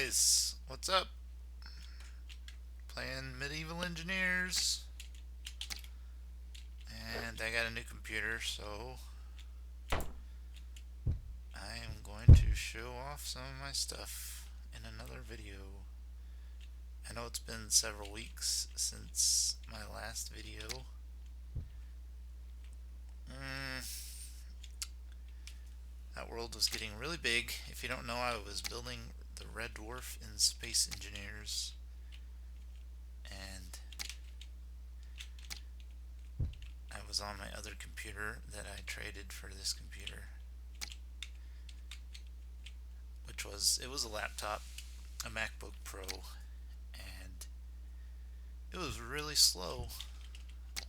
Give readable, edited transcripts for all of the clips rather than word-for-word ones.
guys, what's up? Playing Medieval Engineers, and I got a new computer, so I am going to show off some of my stuff in another video. I know it's been several weeks since my last video. That world was getting really big. If you don't know, I was building the Red Dwarf in Space Engineers, and I was on my other computer that I traded for this computer, which was a laptop, a MacBook Pro, and it was really slow,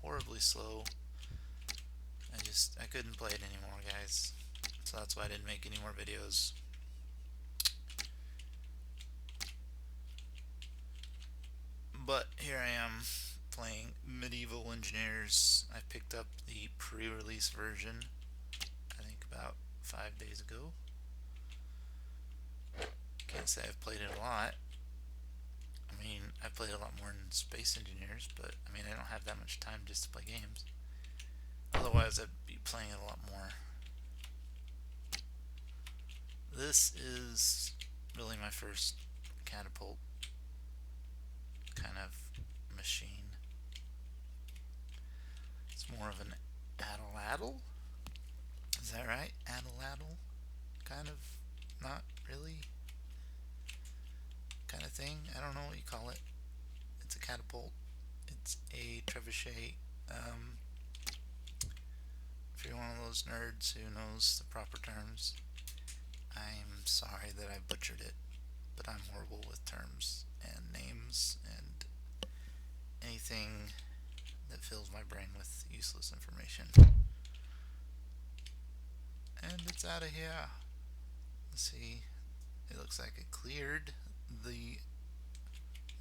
horribly slow. I couldn't play it anymore, guys. So that's why I didn't make any more videos. But here I am playing Medieval Engineers. I picked up the pre-release version, I think about 5 days ago. Can't say I've played it a lot. I mean, I played a lot more in Space Engineers, but I mean, I don't have that much time just to play games. Otherwise, I'd be playing it a lot more. This is really my first catapult kind of machine. It's more of an Catlatl. Is that right? Catlatl? Kind of, not really. Kind of thing. I don't know what you call it. It's a catapult. It's a trebuchet. If you're one of those nerds who knows the proper terms, I'm sorry that I butchered it, but I'm horrible with terms and names and anything that fills my brain with useless information. And it's out of here. Let's see. It looks like it cleared the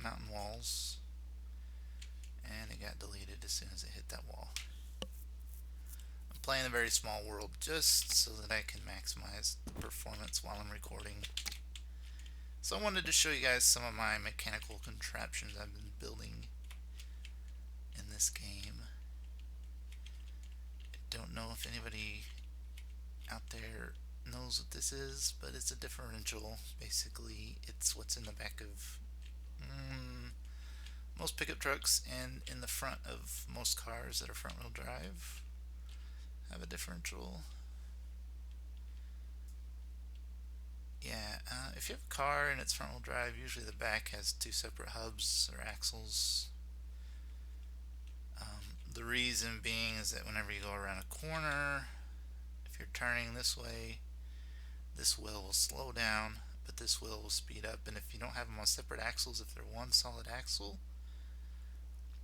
mountain walls, and it got deleted as soon as it hit that wall. I'm playing a very small world just so that I can maximize the performance while I'm recording. So I wanted to show you guys some of my mechanical contraptions I've been building in this game. I don't know if anybody out there knows what this is, but it's a differential. Basically, it's what's in the back of most pickup trucks and in the front of most cars that are front wheel drive have a differential. Yeah, if you have a car and it's front wheel drive, usually the back has two separate hubs or axles. The reason being is that whenever you go around a corner, if you're turning this way, this wheel will slow down, but this wheel will speed up. And if you don't have them on separate axles, if they're one solid axle,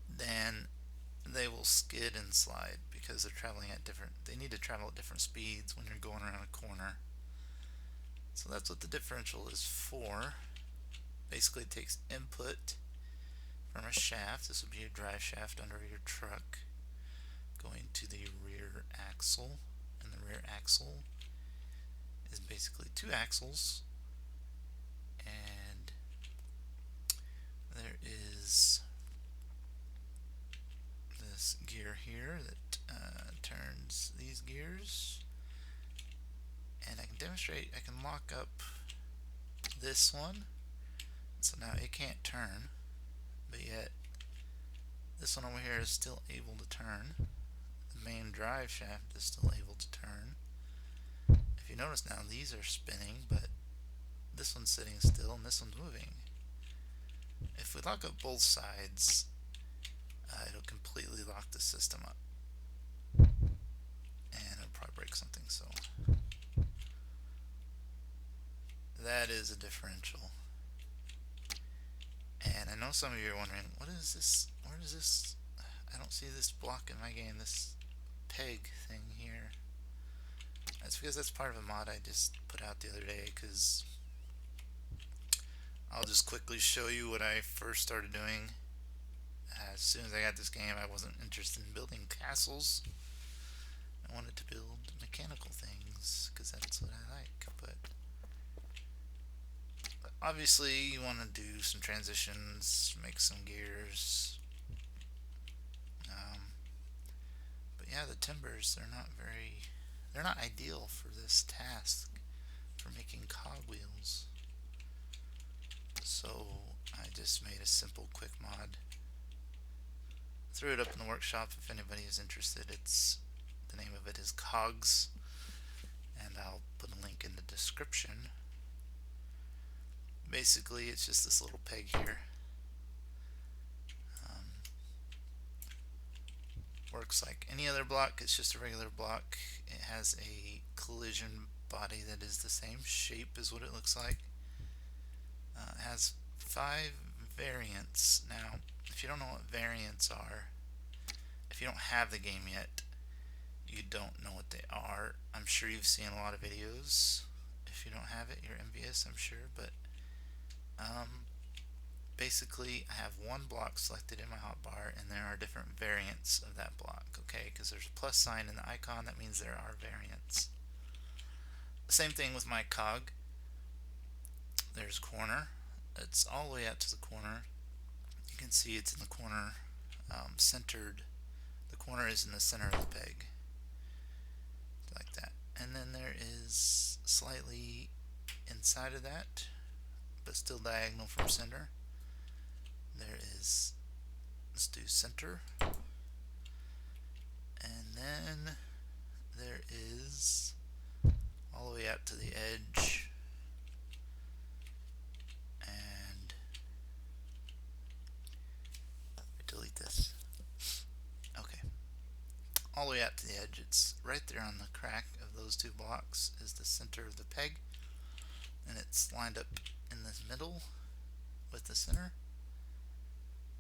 then they will skid and slide because they need to travel at different speeds when you're going around a corner. So that's what the differential is for. Basically, it takes input from a shaft. This would be a drive shaft under your truck going to the rear axle, and the rear axle is basically two axles, and there is this gear here that turns these gears, and I can demonstrate. I can lock up this one, so now it can't turn, but yet this one over here is still able to turn. The main drive shaft is still able to turn. If you notice now, these are spinning, but this one's sitting still and this one's moving. If we lock up both sides, it'll completely lock the system up, and it'll probably break something. So that is a differential. And I know some of you are wondering, what is this? Where is this? I don't see this block in my game, this peg thing here. That's because that's part of a mod I just put out the other day, because I'll just quickly show you what I first started doing. As soon as I got this game, I wasn't interested in building castles. I wanted to build mechanical things because that's what I like. But Obviously, you want to do some transitions, make some gears. But yeah, the timbers, they're not ideal for this task, for making cogwheels. So I just made a simple quick mod. Threw it up in the workshop if anybody is interested. The name of it is Cogs, and I'll put a link in the description. Basically, it's just this little peg here. Works like any other block. It's just a regular block. It has a collision body that is the same shape as what it looks like. It has 5 variants. Now, if you don't know what variants are, if you don't have the game yet, you don't know what they are. I'm sure you've seen a lot of videos. If you don't have it, you're envious, I'm sure. But basically, I have one block selected in my hotbar, and there are different variants of that block. Okay, because there's a plus sign in the icon, that means there are variants. Same thing with my cog. There's corner. It's all the way out to the corner. You can see it's in the corner, centered. The corner is in the center of the peg, like that. And then there is slightly inside of that, but still diagonal from center. There is, let's do center. And then there is all the way out to the edge. And delete this. Okay. All the way out to the edge. It's right there on the crack of those 2 blocks is the center of the peg. And it's lined up in the middle with the center.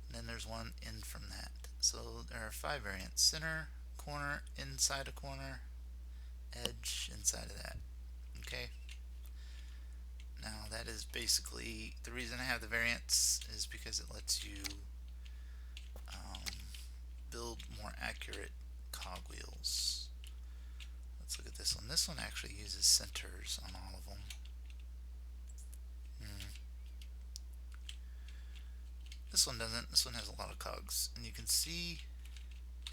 And then there's one in from that. So there are 5 variants: center, corner, inside a corner, edge, inside of that. Okay. Now that is basically the reason I have the variants, is because it lets you build more accurate cogwheels. Let's look at this one. This one actually uses centers on all of them. This one doesn't. This one has a lot of cogs, and you can see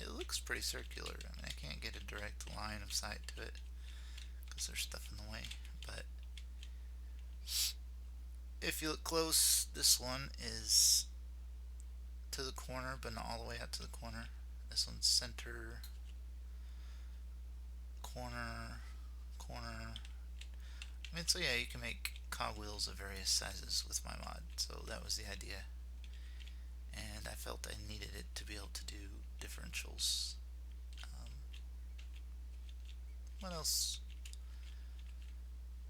it looks pretty circular. I mean, I can't get a direct line of sight to it because there's stuff in the way. But if you look close, this one is to the corner, but not all the way out to the corner. This one's center, corner, corner. I mean, so yeah, you can make cogwheels of various sizes with my mod. So that was the idea. And I felt I needed it to be able to do differentials. What else?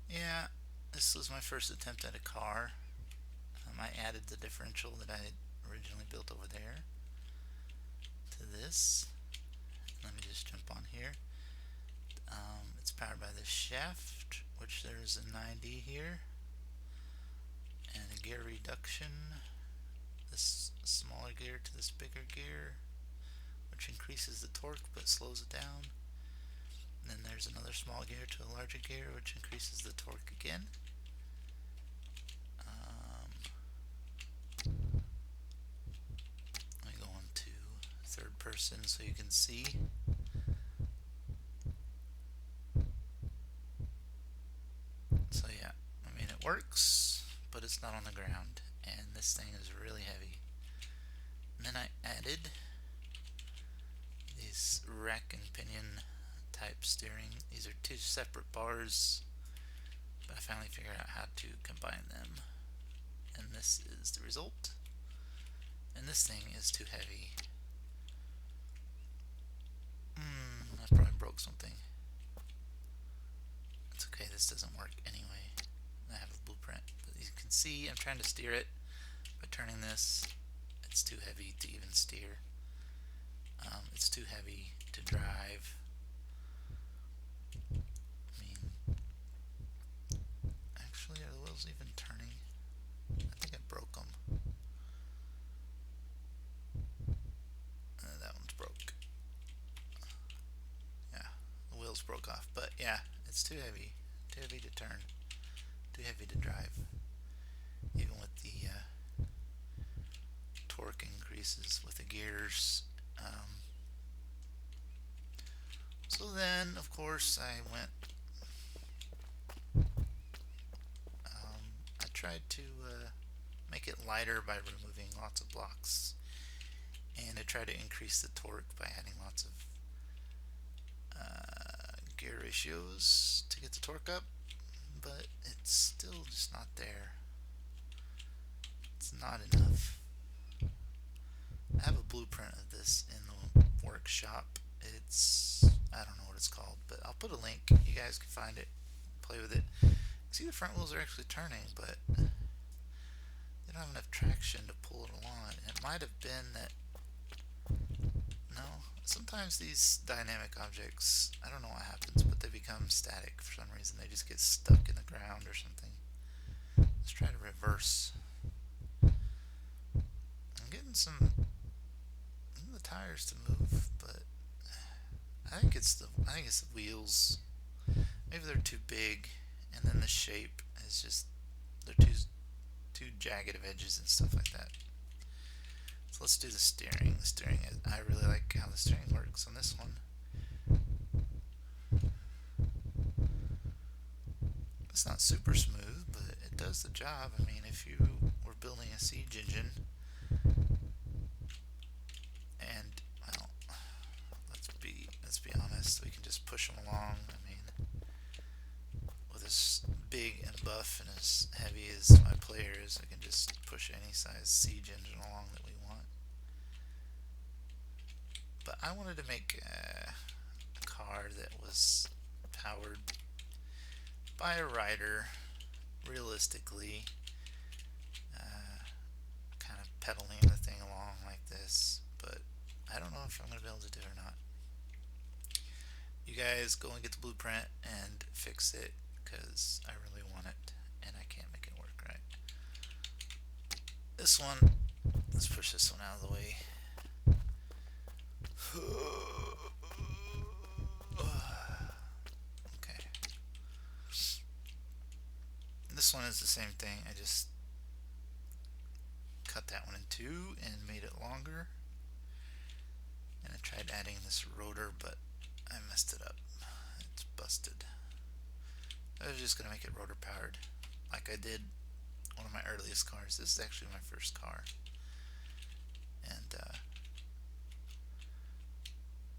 Yeah, this was my first attempt at a car. I added the differential that I had originally built over there to this. Let me just jump on here. It's powered by this shaft, which there's a 90 here, and a gear reduction. This smaller gear to this bigger gear, which increases the torque but slows it down. And then there's another small gear to a larger gear, which increases the torque again. Let me go on to third person so you can see. So yeah, I mean, it works, but it's not on the ground, and this thing is really heavy. And then I added these rack and pinion type steering. These are 2 separate bars, but I finally figured out how to combine them, and this is the result. And this thing is too heavy. I probably broke something. It's okay, this doesn't work anyway. I have a blueprint, but you can see I'm trying to steer it by turning this. It's too heavy to even steer. It's too heavy to drive. I mean, actually, are the wheels even turning? I think I broke them. That one's broke. Yeah, the wheels broke off. But yeah, it's too heavy. Too heavy to turn. Too heavy to drive. pieces with the gears. So then, of course, I tried to make it lighter by removing lots of blocks, and I tried to increase the torque by adding lots of gear ratios to get the torque up, but it's still just not there. It's not enough. I have a blueprint of this in the workshop. I don't know what it's called, but I'll put a link. You guys can find it, play with it. See, the front wheels are actually turning, but they don't have enough traction to pull it along. And it might have been that, no, sometimes these dynamic objects, I don't know what happens, but they become static for some reason. They just get stuck in the ground or something. Let's try to reverse. I'm getting the tires to move, but I think it's the wheels. Maybe they're too big, and then the shape is just, they're too jagged of edges and stuff like that. So let's do the steering. I really like how the steering works on this one. It's not super smooth, but it does the job. I mean, if you were building a siege engine, and, well, let's be honest, we can just push them along. I mean, with as big and buff and as heavy as my player is, I can just push any size siege engine along that we want. But I wanted to make a car that was powered by a rider, realistically, kind of pedaling the thing along like this, but I don't know if I'm going to be able to do it or not. You guys go and get the blueprint and fix it, because I really want it and I can't make it work right. This one, let's push this one out of the way. Okay. This one is the same thing. I just cut that one in two and made it longer. And I tried adding this rotor, but I messed it up. It's busted. I was just going to make it rotor powered, like I did one of my earliest cars. This is actually my first car. And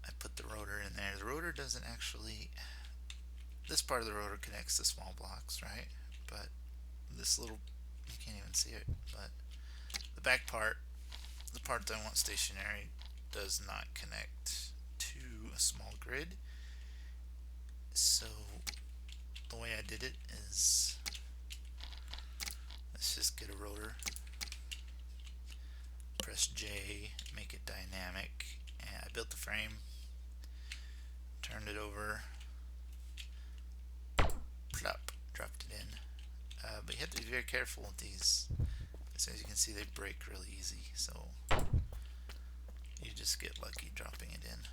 I put the rotor in there. The rotor doesn't actually, this part of the rotor connects to small blocks, right? But this little, you can't even see it, but the back part, the part that I want stationary, does not connect to a small grid. So the way I did it is, let's just get a rotor, press J, make it dynamic, and I built the frame, turned it over, plop, dropped it in. But you have to be very careful with these, because as you can see, they break really easy, so you just get lucky dropping it in.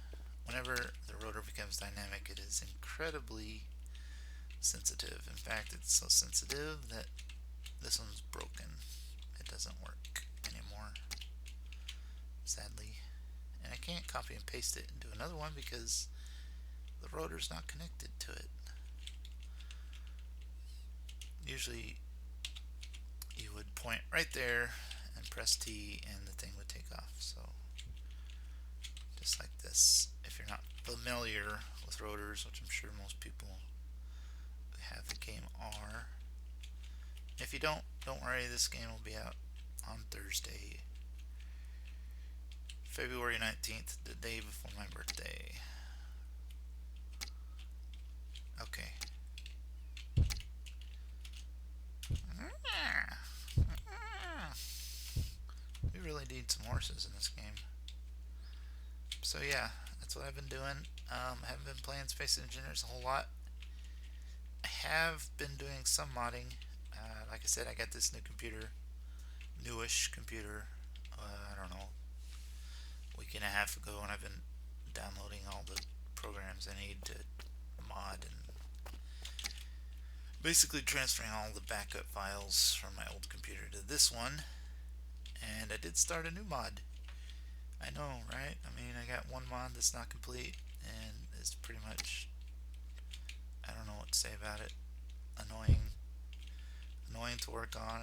Whenever the rotor becomes dynamic, it is incredibly sensitive. In fact, it's so sensitive that this one's broken. It doesn't work anymore, sadly. And I can't copy and paste it and do another one because the rotor's not connected to it. Usually you would point right there and press T and the thing would take off. So just like this. If you're not familiar with rotors, which I'm sure most people who have the game are. If you don't worry, this game will be out on Thursday, February 19th, the day before my birthday. Okay. We really need some horses in this game. So yeah, that's what I've been doing. I haven't been playing Space Engineers a whole lot. I have been doing some modding. Like I said, I got this new computer, newish computer, I don't know, a week and a half ago, and I've been downloading all the programs I need to mod and basically transferring all the backup files from my old computer to this one. And I did start a new mod. I know, right? I mean, I got one mod that's not complete, and it's pretty much, I don't know what to say about it. Annoying to work on,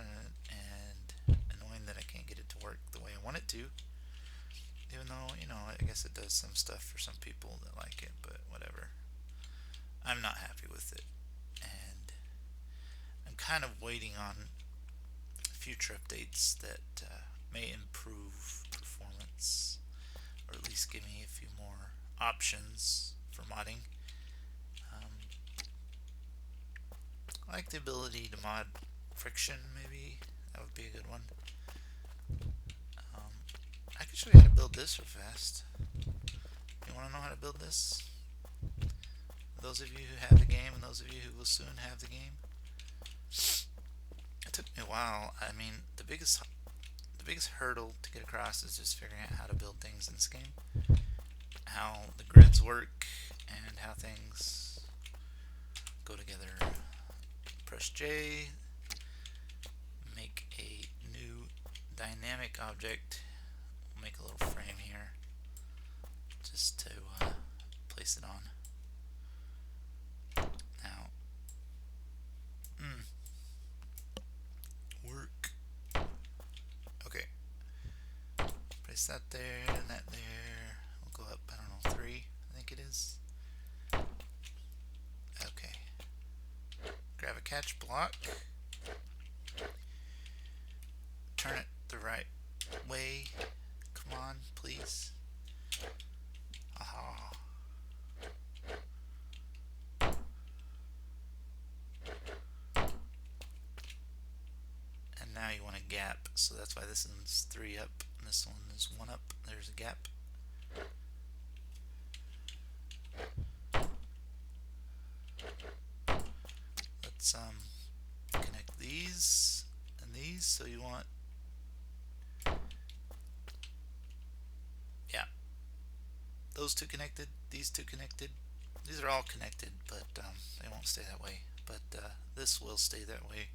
and annoying that I can't get it to work the way I want it to. Even though, you know, I guess it does some stuff for some people that like it, but whatever. I'm not happy with it, and I'm kind of waiting on future updates that may improve performance, or at least give me a few more options for modding. I like the ability to mod friction, maybe. That would be a good one. I can show you how to build this real fast. You want to know how to build this? Those of you who have the game, and those of you who will soon have the game. It took me a while. I mean, the biggest hurdle to get across is just figuring out how to build things in this game, how the grids work, and how things go together. Press J, make a new dynamic object. We'll make a little frame here just to place it on. Now, work. Okay, place that there and that there. We'll go up, I don't know, 3, I think it is. Okay. Grab a catch block. Turn it the right way. Come on, please. Aha. And now you want a gap, so that's why this one's 3 up and this one is 1 up. There's a gap. Let's connect these and these. So you want, yeah, those two connected, these two connected. These are all connected, but they won't stay that way. But this will stay that way,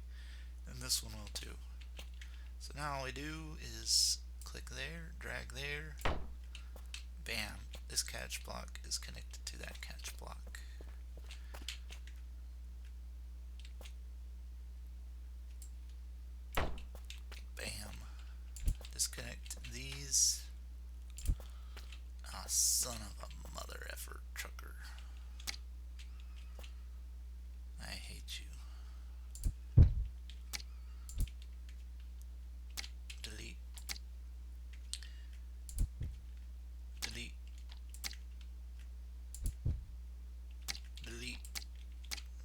and this one will too. So now all we do is click there, drag there, bam. This catch block is connected to that catch block. Bam. Disconnect these. Ah, son of a mother effer trucker. I hate you. Delete. Delete. Delete.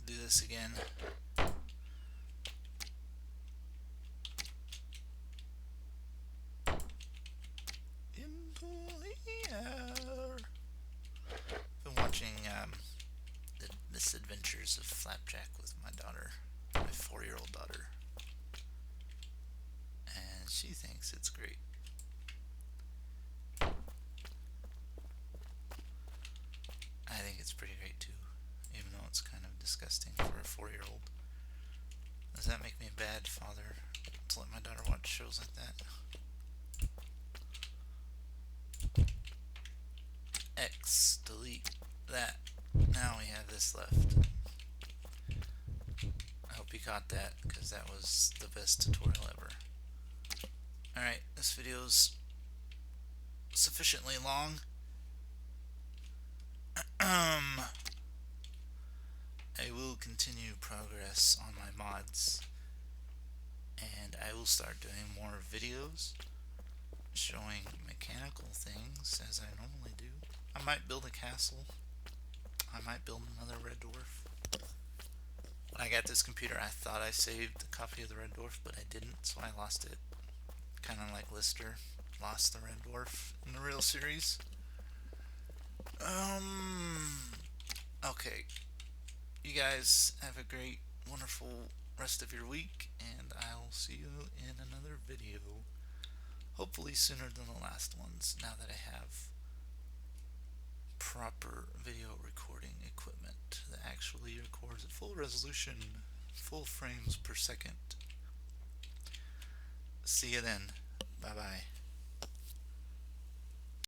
Do this again. Into the air. Been watching the misadventures of Flapjack with my daughter, my 4-year-old daughter, and she thinks it's great. I think it's pretty great too, even though it's kind of disgusting for a 4-year-old. Does that make me a bad father to let my daughter watch shows like that? X, delete that. Now we have this left. I hope you caught that, because that was the best tutorial ever. Alright, this video's sufficiently long. I will continue progress on my mods, and I will start doing more videos showing mechanical things as I normally do. I might build a castle. I might build another red dwarf. When I got this computer, I thought I saved a copy of the red dwarf, but I didn't, so I lost it. Kind of like Lister lost the red dwarf in the real series. Okay. You guys have a great, wonderful rest of your week, and I'll see you in another video. Hopefully sooner than the last ones, now that I have proper video recording equipment that actually records at full resolution, full frames per second. See you then. Bye bye.